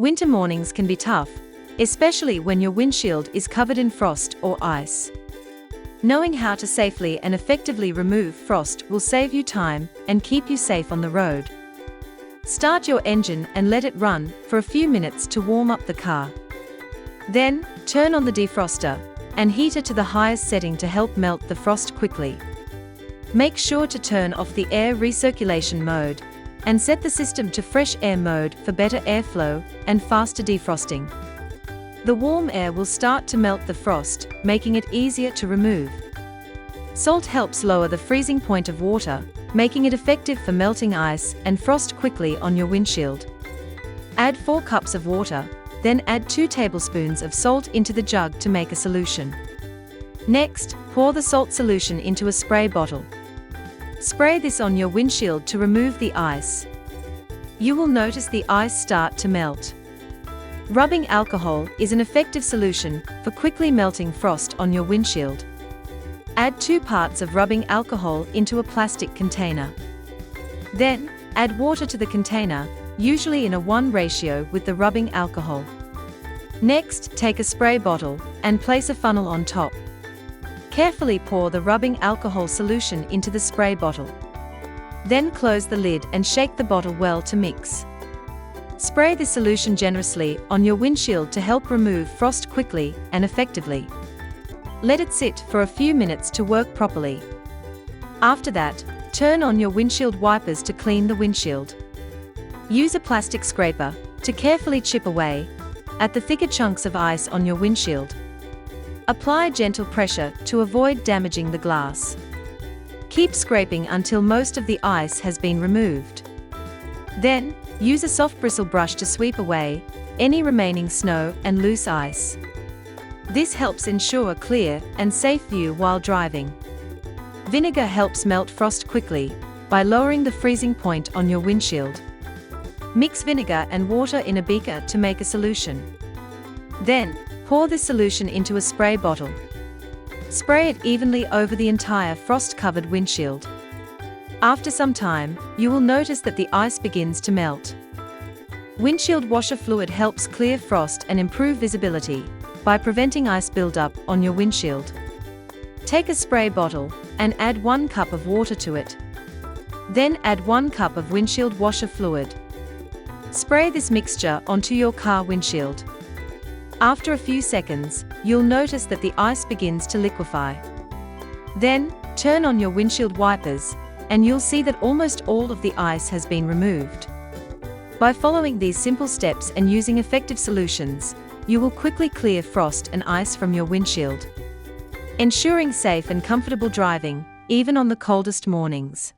Winter mornings can be tough, especially when your windshield is covered in frost or ice. Knowing how to safely and effectively remove frost will save you time and keep you safe on the road. Start your engine and let it run for a few minutes to warm up the car. Then, turn on the defroster and heat it to the highest setting to help melt the frost quickly. Make sure to turn off the air recirculation mode and set the system to fresh air mode for better airflow and faster defrosting. The warm air will start to melt the frost, making it easier to remove. Salt helps lower the freezing point of water, making it effective for melting ice and frost quickly on your windshield. Add 4 cups of water, then add 2 tablespoons of salt into the jug to make a solution. Next, pour the salt solution into a spray bottle. Spray this on your windshield to remove the ice. You will notice the ice start to melt. Rubbing alcohol is an effective solution for quickly melting frost on your windshield. Add 2 parts of rubbing alcohol into a plastic container. Then, add water to the container, usually in a 1 ratio with the rubbing alcohol. Next, take a spray bottle and place a funnel on top. Carefully pour the rubbing alcohol solution into the spray bottle. Then close the lid and shake the bottle well to mix. Spray the solution generously on your windshield to help remove frost quickly and effectively. Let it sit for a few minutes to work properly. After that, turn on your windshield wipers to clean the windshield. Use a plastic scraper to carefully chip away at the thicker chunks of ice on your windshield. Apply gentle pressure to avoid damaging the glass. Keep scraping until most of the ice has been removed. Then, use a soft bristle brush to sweep away any remaining snow and loose ice. This helps ensure a clear and safe view while driving. Vinegar helps melt frost quickly by lowering the freezing point on your windshield. Mix vinegar and water in a beaker to make a solution. Then, pour this solution into a spray bottle. Spray it evenly over the entire frost-covered windshield. After some time, you will notice that the ice begins to melt. Windshield washer fluid helps clear frost and improve visibility by preventing ice buildup on your windshield. Take a spray bottle and add 1 cup of water to it. Then add 1 cup of windshield washer fluid. Spray this mixture onto your car windshield. After a few seconds, you'll notice that the ice begins to liquefy. Then, turn on your windshield wipers, and you'll see that almost all of the ice has been removed. By following these simple steps and using effective solutions, you will quickly clear frost and ice from your windshield, ensuring safe and comfortable driving, even on the coldest mornings.